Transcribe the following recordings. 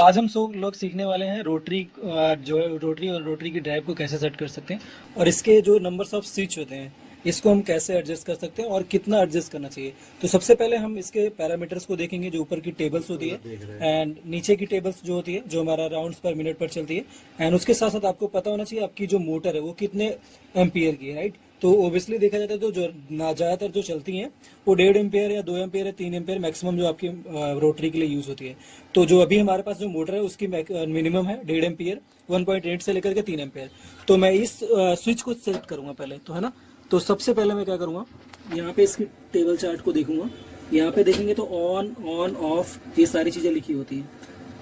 आज हम सब लोग सीखने वाले हैं रोटरी जो है रोटरी और रोटरी की ड्राइव को कैसे सेट कर सकते हैं और इसके जो नंबर्स ऑफ स्विच होते हैं इसको हम कैसे एडजस्ट कर सकते हैं और कितना एडजस्ट करना चाहिए। तो सबसे पहले हम इसके पैरामीटर्स को देखेंगे, जो ऊपर की टेबल्स होती है एंड नीचे की टेबल्स जो होती है जो हमारा राउंड्स पर मिनट पर चलती है, एंड उसके साथ साथ आपको पता होना चाहिए आपकी जो मोटर है वो कितने एम्पियर की है, राइट। तो ओबियसली देखा जाता है तो जो ज्यादातर जो चलती हैं वो 1.5 एम्पियर या 2 एम्पियर या 3 एम्पियर मैक्सिमम जो आपकी रोटरी के लिए यूज होती है। तो जो अभी हमारे पास जो मोटर है उसकी मिनिमम है 1.5 एम्पियर, 1.8 से लेकर के 3 एम्पियर। तो मैं इस स्विच को सेट करूंगा पहले, तो है ना। तो सबसे पहले मैं क्या करूंगा, यहाँ पे इसकी टेबल चार्ट को देखूंगा। यहाँ पे देखेंगे तो ऑन ऑन ऑफ ये सारी चीजें लिखी होती है।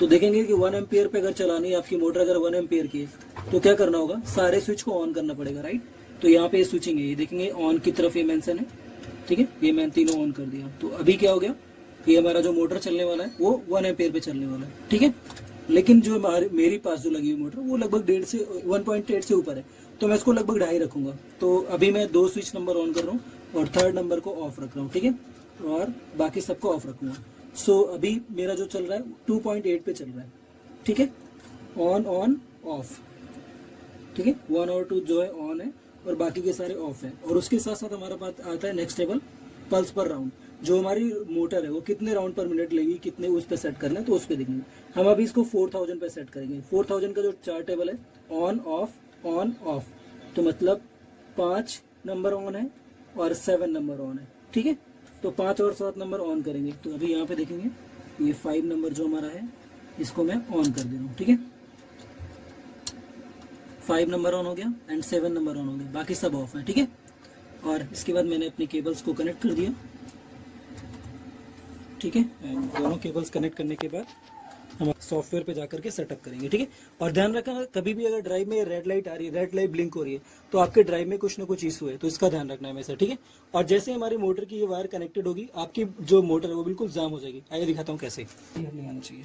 तो देखेंगे कि 1 एम्पियर पे अगर चलानी है आपकी मोटर, अगर 1 एम्पियर की है तो क्या करना होगा, सारे स्विच को ऑन करना पड़ेगा, राइट। तो यहाँ पे स्विचिंग है, ये देखेंगे ऑन की तरफ ये मेंशन है, ठीक है। ये मैंने तीनों ऑन कर दिया। तो अभी क्या हो गया, ये हमारा जो मोटर चलने वाला है वो 1 एम्पियर पे चलने वाला है, ठीक है। लेकिन जो मेरी पास जो लगी हुई मोटर वो लगभग 1.5 से 1.8 से ऊपर है, तो मैं इसको लगभग 2.5 रखूंगा। तो अभी मैं 2 स्विच नंबर ऑन कर रहा हूँ और 3rd नंबर को ऑफ रख रहा हूँ, ठीक है, और बाकी सबको ऑफ रखूंगा। सो अभी मेरा जो चल रहा है 2.8 पे चल रहा है, ठीक है। ऑन ऑन ऑफ, ठीक है। 1 और 2 जो है ऑन है और बाकी के सारे ऑफ है। और उसके साथ साथ हमारा पास आता है नेक्स्ट टेबल, पल्स पर राउंड। जो हमारी मोटर है वो कितने राउंड पर मिनट लेगी, कितने उस पर सेट करना है, तो उस पर देखेंगे। हम अभी इसको 4000 पे सेट करेंगे। 4000 का जो 4 टेबल है ऑन ऑफ, तो मतलब 5 नंबर ऑन है और 7 नंबर ऑन है, ठीक है। तो 5 और 7 नंबर ऑन करेंगे। तो अभी यहाँ पे देखेंगे ये 5 नंबर जो हमारा है इसको मैं ऑन कर दे रहा हूँ, ठीक है। 5 नंबर ऑन हो गया एंड 7 नंबर ऑन हो गया, बाकी सब ऑफ है, ठीक है। और इसके बाद मैंने अपनी केबल्स को कनेक्ट कर दिया, ठीक है। एंड दोनों केबल्स कनेक्ट करने के बाद हम सॉफ्टवेयर पे जाकर के सेटअप करेंगे, ठीक है। और ध्यान रखना, कभी भी अगर ड्राइव में रेड लाइट आ रही है, रेड लाइट ब्लिंक हो रही है, तो आपके ड्राइव में कुछ ना कुछ इशू है, तो इसका ध्यान रखना है हमेशा, ठीक है। और जैसे हमारी मोटर की ये वायर कनेक्टेड होगी, आपकी जो मोटर है वो बिल्कुल जाम हो जाएगी। आइए दिखाता हूँ कैसे। नहीं आना चाहिए,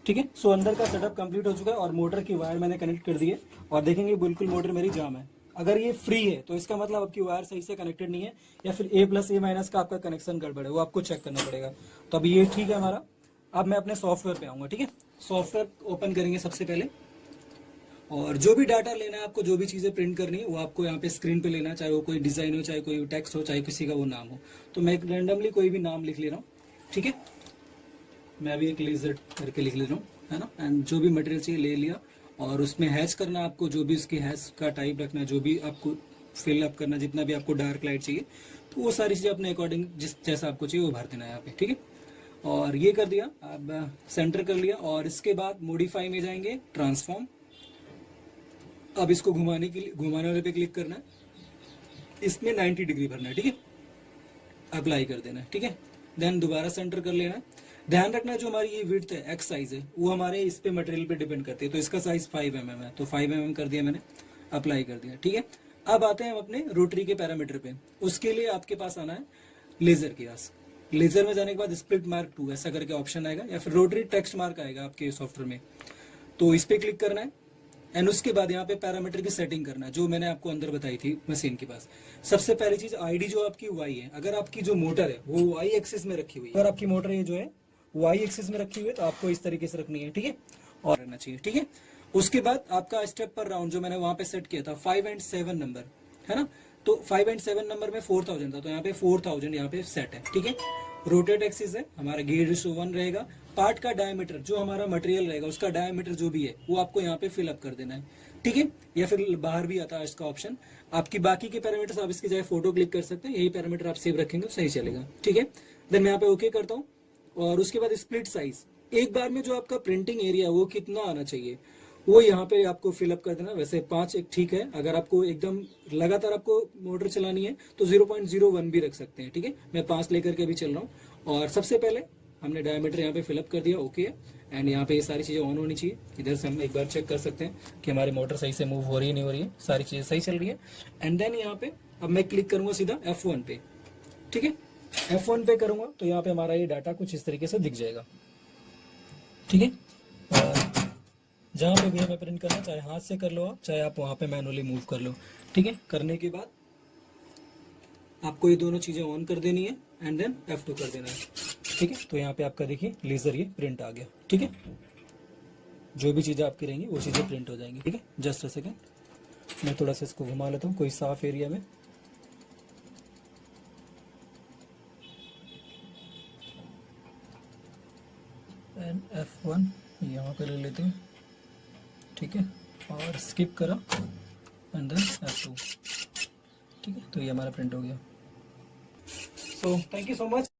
ठीक है। सो अंदर का सेटअप कंप्लीट हो चुका है और मोटर की वायर मैंने कनेक्ट कर दी है और देखेंगे बिल्कुल मोटर मेरी जाम है। अगर ये फ्री है तो इसका मतलब आपकी वायर सही से कनेक्टेड नहीं है, या फिर A+A- का आपका कनेक्शन गड़बड़ है, वो आपको चेक करना पड़ेगा। तो अभी ये ठीक है हमारा। अब मैं अपने सॉफ्टवेयर पे आऊंगा, ठीक है। सॉफ्टवेयर ओपन करेंगे सबसे पहले, और जो भी डाटा लेना है आपको, जो भी चीजें प्रिंट करनी है वो आपको यहाँ पे स्क्रीन पे लेना है, चाहे वो कोई डिजाइन हो, चाहे कोई टेक्स्ट हो, चाहे किसी का वो नाम हो। तो मैं रैंडमली कोई भी नाम लिख ले रहा हूँ, ठीक है। मैं अभी एक लेजर करके लिख ले रहा हूँ, है ना। एंड जो भी मटेरियल चाहिए ले लिया, और उसमें हैश करना आपको, जो भी उसकी हैश का टाइप रखना है, जो भी आपको फिल अप करना, जितना भी आपको डार्क लाइट चाहिए, तो वो सारी चीज़ें अपने अकॉर्डिंग जिस जैसा आपको चाहिए वो भर देना है यहाँ पे, ठीक है। और ये कर दिया, अब सेंटर कर लिया, और इसके बाद मॉडिफाई में जाएंगे, ट्रांसफॉर्म। अब इसको घुमाने के लिए घुमाने वाले पे क्लिक करना है, इसमें 90 डिग्री भरना है, ठीक है। अप्लाई कर देना है, ठीक है। देन दोबारा सेंटर कर लेना है। ध्यान रखना जो हमारी ये विड्थ है, एक्स साइज है, वो हमारे इस पे मटेरियल पे डिपेंड करती है। तो इसका साइज 5 mm है, तो 5 mm कर दिया मैंने, अप्लाई कर दिया, ठीक है। अब आते हैं हम अपने रोटरी के पैरामीटर पे। उसके लिए आपके पास आना है लेजर के पास। लेजर में जाने के बाद स्प्लिट मार्क 2 ऐसा करके ऑप्शन आएगा, या फिर रोटरी टेक्स्ट मार्क आएगा आपके सॉफ्टवेयर में, तो इस पे क्लिक करना है। एंड उसके बाद यहाँ पे पैरामीटर की सेटिंग करना है, जो मैंने आपको अंदर बताई थी मशीन के पास। सबसे पहली चीज आईडी जो आपकी वाई है, अगर आपकी जो मोटर है वो वाई एक्सिस में रखी हुई है, अगर आपकी मोटर ये जो है वाई एक्सिस में रखी हुई है, तो आपको इस तरीके से रखनी है, ठीक है, और रहना चाहिए, ठीक है। उसके बाद आपका स्टेप पर राउंड जो मैंने वहां पे सेट किया था 5 और 7 नंबर, है ना। तो 5 और 7 नंबर में 4000 था, तो यहाँ पे 4000 यहाँ पे सेट है, ठीक है। रोटेट एक्सिस है हमारा, गियर रेशियो 1 रहेगा। पार्ट का डायमीटर, जो हमारा मटेरियल रहेगा उसका डायमीटर जो भी है वो आपको यहाँ पे फिलअप कर देना है, ठीक है। या फिर बाहर भी आता है इसका ऑप्शन। आपकी बाकी के पैरामीटर्स आप इसकी जगह फोटो क्लिक कर सकते हैं, यही पैरामीटर आप सेव रखेंगे तो सही चलेगा, ठीक है। देन मैं यहाँ पे ओके करता हूँ, और उसके बाद स्प्लिट साइज, एक बार में जो आपका प्रिंटिंग एरिया वो कितना आना चाहिए वो यहाँ पे आपको फिलअप कर देना। वैसे 5 एक ठीक है, अगर आपको एकदम लगातार आपको मोटर चलानी है तो 0.01 भी रख सकते हैं, ठीक है। मैं 5 लेकर के भी चल रहा हूँ। और सबसे पहले हमने डायमीटर यहाँ पे फिलअप कर दिया, ओके है। एंड यहाँ पे ये सारी चीजें ऑन होनी चाहिए। इधर से हम एक बार चेक कर सकते हैं कि हमारी मोटर सही से मूव हो रही है नहीं हो रही है, सारी चीजें सही चल रही है। एंड देन यहाँ पे अब मैं क्लिक करूंगा सीधा F1 पे, ठीक है। F1 पे करूंगा तो यहाँ पे हमारा ये डाटा कुछ इस तरीके से दिख जाएगा, ठीक है। जहाँ पे भी हमें प्रिंट करना, चाहे हाथ से कर लो आप, चाहे आप वहाँ पे मैनुअली मूव कर लो, ठीक है। करने के बाद आपको ये दोनों चीजें ऑन कर देनी है, एंड देन F2 कर देना है। ठीक है। तो यहाँ पे आपका देखिए लेजर ये प्रिंट आ गया, ठीक है। जो भी चीज़ें आपकी रहेंगी वो चीज़ें प्रिंट हो जाएंगी, ठीक है। जस्ट अ सेकेंड, मैं थोड़ा सा इसको घुमा लेता हूँ कोई साफ एरिया में। एंड F1 यहाँ पे ले लेते हैं, ठीक है, और स्किप करा एंड देन F2, ठीक है। तो ये हमारा प्रिंट हो गया। So thank you so much.